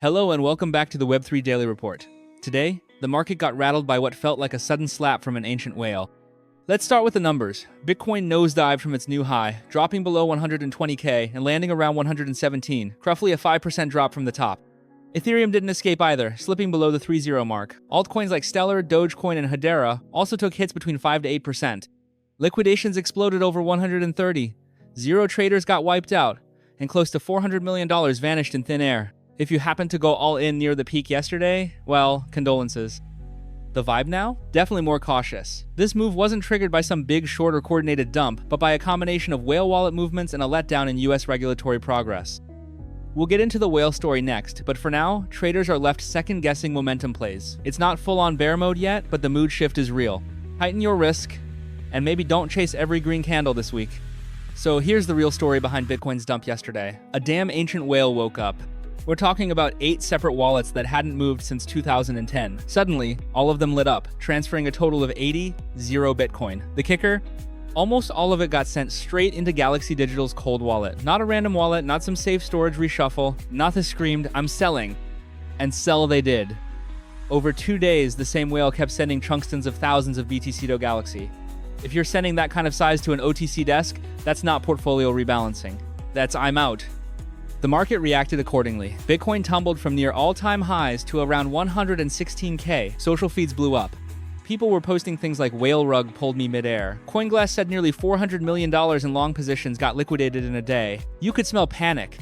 Hello and welcome back to the Web3 Daily Report. Today, the market got rattled by what felt like a sudden slap from an ancient whale. Let's start with the numbers. Bitcoin nosedived from its new high, dropping below 120k and landing around 117, roughly a 5% drop from the top. Ethereum didn't escape either, slipping below the 3-0 mark. Altcoins like Stellar, Dogecoin, and Hedera also took hits between 5 to 8%. Liquidations exploded over 130. Zero traders got wiped out, and close to $400 million vanished in thin air. If you happened to go all in near the peak yesterday, well, condolences. The vibe now? Definitely more cautious. This move wasn't triggered by some big short or coordinated dump, but by a combination of whale wallet movements and a letdown in US regulatory progress. We'll get into the whale story next, but for now, traders are left second-guessing momentum plays. It's not full-on bear mode yet, but the mood shift is real. Heighten your risk, and maybe don't chase every green candle this week. So here's the real story behind Bitcoin's dump yesterday. A damn ancient whale woke up. We're talking about 8 separate wallets that hadn't moved since 2010. Suddenly, all of them lit up, transferring a total of 0 Bitcoin. The kicker? Almost all of it got sent straight into Galaxy Digital's cold wallet. Not a random wallet, not some safe storage reshuffle, not the screamed, "I'm selling." And sell they did. Over 2 days, the same whale kept sending chunks of thousands of BTC to Galaxy. If you're sending that kind of size to an OTC desk, that's not portfolio rebalancing. That's I'm out. The market reacted accordingly. Bitcoin tumbled from near all-time highs to around 116k. Social feeds blew up. People were posting things like "whale rug pulled me midair." CoinGlass said nearly $400 million in long positions got liquidated in a day. You could smell panic.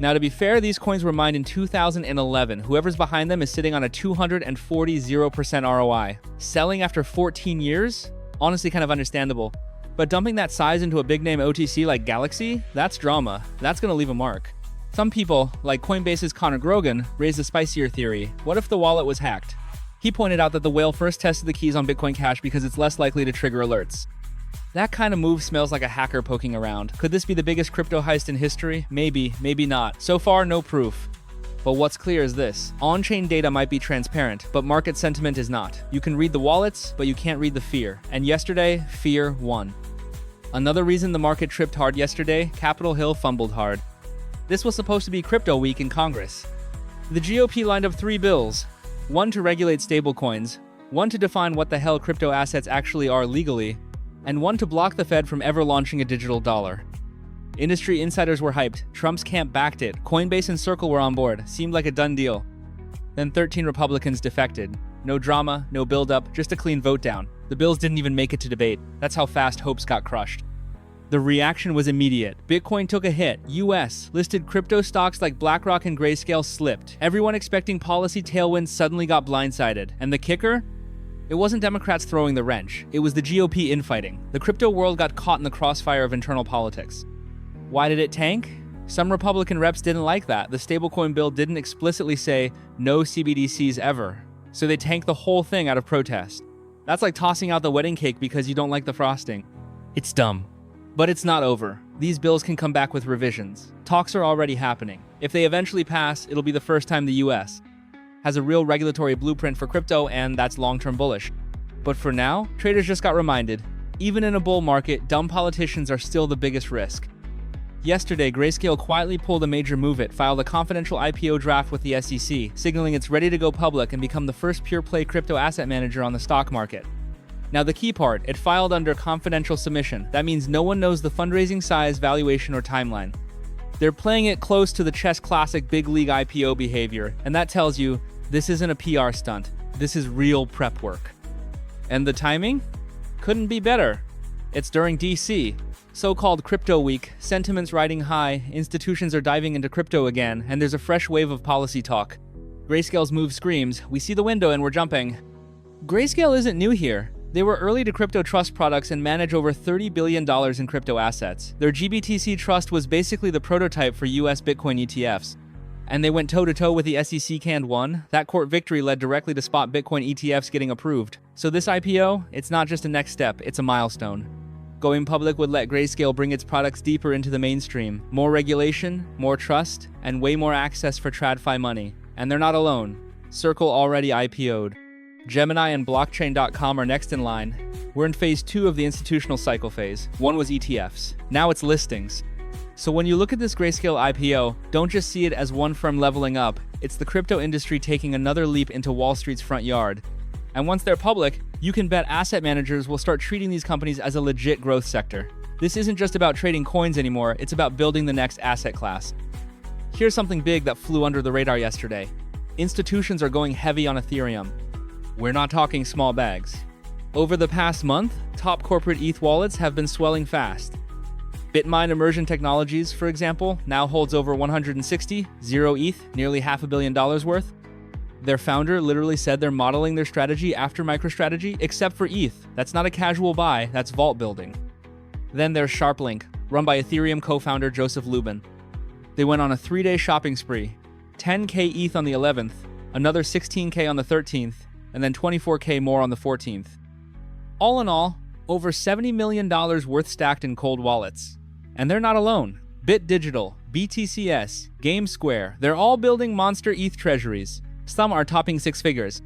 Now, to be fair, these coins were mined in 2011. Whoever's behind them is sitting on a 240% ROI. Selling after 14 years? Honestly, kind of understandable. But dumping that size into a big-name OTC like Galaxy? That's drama. That's gonna leave a mark. Some people, like Coinbase's Connor Grogan, raised a spicier theory. What if the wallet was hacked? He pointed out that the whale first tested the keys on Bitcoin Cash because it's less likely to trigger alerts. That kind of move smells like a hacker poking around. Could this be the biggest crypto heist in history? Maybe, maybe not. So far, no proof. But what's clear is this. On-chain data might be transparent, but market sentiment is not. You can read the wallets, but you can't read the fear. And yesterday, fear won. Another reason the market tripped hard yesterday, Capitol Hill fumbled hard. This was supposed to be crypto week in Congress. The GOP lined up 3 bills. One to regulate stablecoins, one to define what the hell crypto assets actually are legally, and one to block the Fed from ever launching a digital dollar. Industry insiders were hyped. Trump's camp backed it. Coinbase and Circle were on board. Seemed like a done deal. Then 13 Republicans defected. No drama, no build-up, just a clean vote down. The bills didn't even make it to debate. That's how fast hopes got crushed. The reaction was immediate. Bitcoin took a hit. US listed crypto stocks like BlackRock and Grayscale slipped. Everyone expecting policy tailwinds suddenly got blindsided. And the kicker? It wasn't Democrats throwing the wrench. It was the GOP infighting. The crypto world got caught in the crossfire of internal politics. Why did it tank? Some Republican reps didn't like that. The stablecoin bill didn't explicitly say no CBDCs ever. So they tanked the whole thing out of protest. That's like tossing out the wedding cake because you don't like the frosting. It's dumb. But it's not over. These bills can come back with revisions. Talks are already happening. If they eventually pass, it'll be the first time the US has a real regulatory blueprint for crypto, and that's long-term bullish. But for now, traders just got reminded, even in a bull market, dumb politicians are still the biggest risk. Yesterday, Grayscale quietly pulled a major move. It filed a confidential IPO draft with the SEC, signaling it's ready to go public and become the first pure-play crypto asset manager on the stock market. Now the key part, it filed under confidential submission. That means no one knows the fundraising size, valuation, or timeline. They're playing it close to the chess classic big league IPO behavior, and that tells you this isn't a PR stunt. This is real prep work. And the timing? Couldn't be better. It's during DC. So-called Crypto Week, sentiment's riding high, institutions are diving into crypto again, and there's a fresh wave of policy talk. Grayscale's move screams, we see the window and we're jumping. Grayscale isn't new here. They were early to crypto trust products and manage over $30 billion in crypto assets. Their GBTC trust was basically the prototype for US Bitcoin ETFs. And they went toe-to-toe with the SEC and won. That court victory led directly to spot Bitcoin ETFs getting approved. So this IPO, it's not just a next step, it's a milestone. Going public would let Grayscale bring its products deeper into the mainstream. More regulation, more trust, and way more access for TradFi money. And they're not alone. Circle already IPO'd. Gemini and blockchain.com are next in line. We're in phase 2 of the institutional cycle phase. One was ETFs. Now it's listings. So when you look at this Grayscale IPO, don't just see it as one firm leveling up. It's the crypto industry taking another leap into Wall Street's front yard. And once they're public, you can bet asset managers will start treating these companies as a legit growth sector. This isn't just about trading coins anymore, it's about building the next asset class. Here's something big that flew under the radar yesterday. Institutions are going heavy on Ethereum. We're not talking small bags. Over the past month, top corporate ETH wallets have been swelling fast. Bitmine Immersion Technologies, for example, now holds over 160, zero ETH, nearly $500 million worth. Their founder literally said they're modeling their strategy after MicroStrategy, except for ETH. That's not a casual buy, that's vault building. Then there's SharpLink, run by Ethereum co-founder Joseph Lubin. They went on a 3-day shopping spree. 10K ETH on the 11th, another 16K on the 13th, and then 24K more on the 14th. All in all, over $70 million worth stacked in cold wallets. And they're not alone. Bit Digital, BTCS, GameSquare, they're all building monster ETH treasuries. Some are topping 6 figures.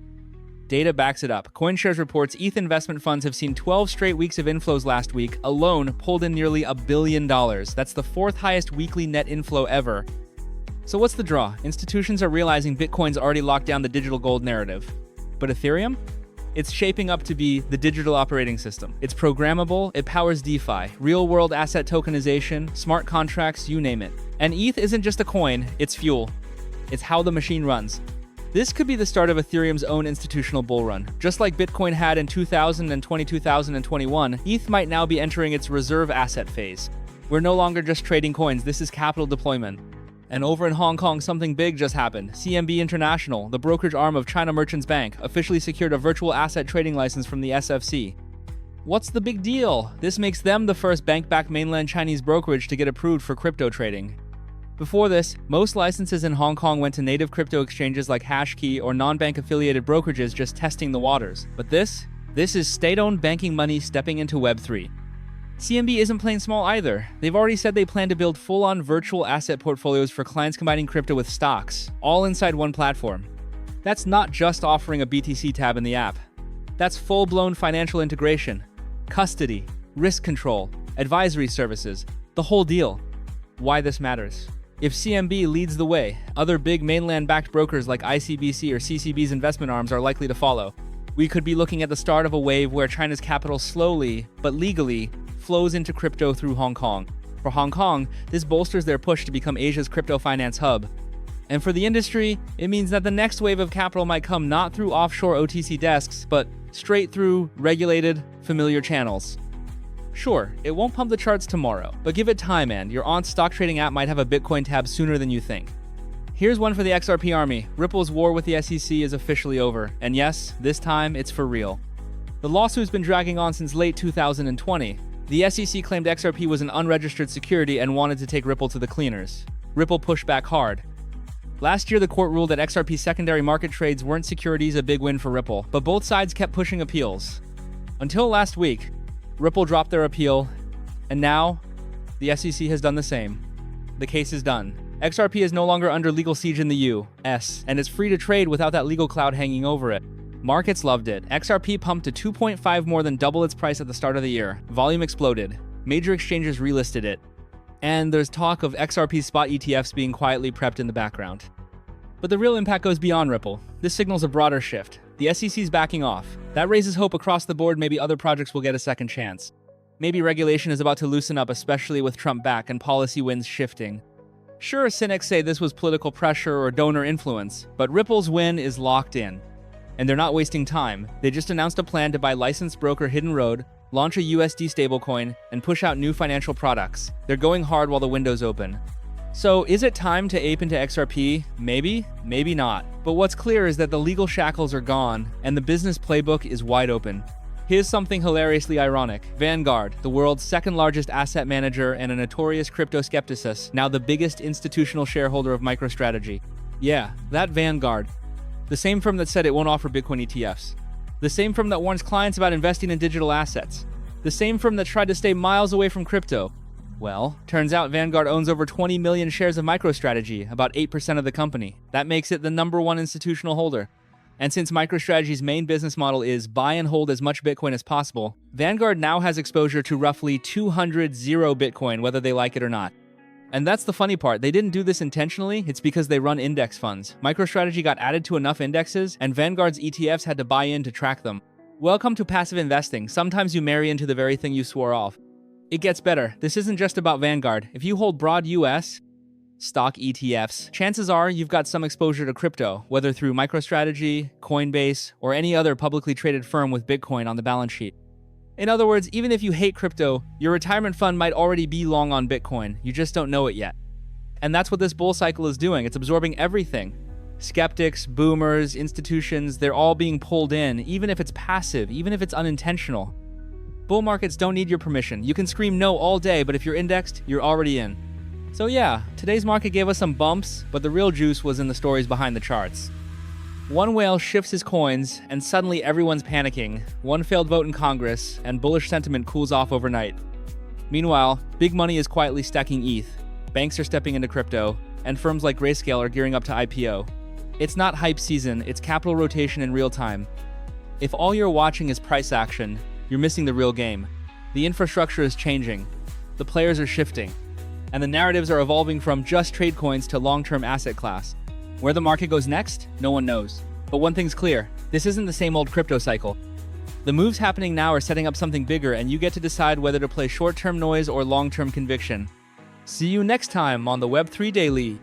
Data backs it up. CoinShares reports ETH investment funds have seen 12 straight weeks of inflows last week, alone pulled in nearly $1 billion. That's the 4th highest weekly net inflow ever. So what's the draw? Institutions are realizing Bitcoin's already locked down the digital gold narrative. But Ethereum? It's shaping up to be the digital operating system. It's programmable, it powers DeFi, real-world asset tokenization, smart contracts, you name it. And ETH isn't just a coin, it's fuel. It's how the machine runs. This could be the start of Ethereum's own institutional bull run. Just like Bitcoin had in 2020, 2021, ETH might now be entering its reserve asset phase. We're no longer just trading coins, this is capital deployment. And over in Hong Kong, something big just happened. CMB International, the brokerage arm of China Merchants Bank, officially secured a virtual asset trading license from the SFC. What's the big deal? This makes them the first bank-backed mainland Chinese brokerage to get approved for crypto trading. Before this, most licenses in Hong Kong went to native crypto exchanges like Hashkey or non-bank affiliated brokerages just testing the waters. But this is state-owned banking money stepping into Web3. CMB isn't playing small either. They've already said they plan to build full-on virtual asset portfolios for clients combining crypto with stocks, all inside one platform. That's not just offering a BTC tab in the app. That's full-blown financial integration, custody, risk control, advisory services, the whole deal. Why this matters? If CMB leads the way, other big mainland-backed brokers like ICBC or CCB's investment arms are likely to follow. We could be looking at the start of a wave where China's capital slowly, but legally, flows into crypto through Hong Kong. For Hong Kong, this bolsters their push to become Asia's crypto finance hub. And for the industry, it means that the next wave of capital might come not through offshore OTC desks, but straight through regulated, familiar channels. Sure, it won't pump the charts tomorrow, but give it time and your aunt's stock trading app might have a Bitcoin tab sooner than you think. Here's one for the XRP army. Ripple's war with the SEC is officially over, and yes, this time it's for real. The lawsuit's been dragging on since late 2020. The SEC claimed XRP was an unregistered security and wanted to take Ripple to the cleaners. Ripple pushed back hard. Last year, the court ruled that XRP secondary market trades weren't securities, a big win for Ripple, but both sides kept pushing appeals. Until last week, Ripple dropped their appeal, and now, the SEC has done the same. The case is done. XRP is no longer under legal siege in the U.S., and it's free to trade without that legal cloud hanging over it. Markets loved it. XRP pumped to 2.5, more than double its price at the start of the year. Volume exploded. Major exchanges relisted it. And there's talk of XRP spot ETFs being quietly prepped in the background. But the real impact goes beyond Ripple. This signals a broader shift. The SEC's backing off. That raises hope across the board maybe other projects will get a second chance. Maybe regulation is about to loosen up, especially with Trump back and policy winds shifting. Sure, cynics say this was political pressure or donor influence, but Ripple's win is locked in. And they're not wasting time. They just announced a plan to buy licensed broker Hidden Road, launch a USD stablecoin, and push out new financial products. They're going hard while the window's open. So is it time to ape into XRP? Maybe, maybe not. But what's clear is that the legal shackles are gone, and the business playbook is wide open. Here's something hilariously ironic. Vanguard, the world's second largest asset manager and a notorious crypto skepticist, now the biggest institutional shareholder of MicroStrategy. Yeah, that Vanguard. The same firm that said it won't offer Bitcoin ETFs. The same firm that warns clients about investing in digital assets. The same firm that tried to stay miles away from crypto. Well, turns out Vanguard owns over 20 million shares of MicroStrategy, about 8% of the company. That makes it the #1 institutional holder. And since MicroStrategy's main business model is buy and hold as much Bitcoin as possible, Vanguard now has exposure to roughly 200 zero Bitcoin, whether they like it or not. And that's the funny part. They didn't do this intentionally. It's because they run index funds. MicroStrategy got added to enough indexes, and Vanguard's ETFs had to buy in to track them. Welcome to passive investing. Sometimes you marry into the very thing you swore off. It gets better. This isn't just about Vanguard. If you hold broad US stock ETFs, chances are you've got some exposure to crypto, whether through MicroStrategy, Coinbase, or any other publicly traded firm with Bitcoin on the balance sheet. In other words, even if you hate crypto, your retirement fund might already be long on Bitcoin. You just don't know it yet. And that's what this bull cycle is doing. It's absorbing everything. Skeptics, boomers, institutions, they're all being pulled in, even if it's passive, even if it's unintentional. Bull markets don't need your permission. You can scream no all day, but if you're indexed, you're already in. So yeah, today's market gave us some bumps, but the real juice was in the stories behind the charts. One whale shifts his coins, and suddenly everyone's panicking. One failed vote in Congress, and bullish sentiment cools off overnight. Meanwhile, big money is quietly stacking ETH. Banks are stepping into crypto, and firms like Grayscale are gearing up to IPO. It's not hype season, it's capital rotation in real time. If all you're watching is price action, you're missing the real game. The infrastructure is changing. The players are shifting. And the narratives are evolving from just trade coins to long-term asset class. Where the market goes next, no one knows. But one thing's clear, this isn't the same old crypto cycle. The moves happening now are setting up something bigger, and you get to decide whether to play short-term noise or long-term conviction. See you next time on the Web3 Daily.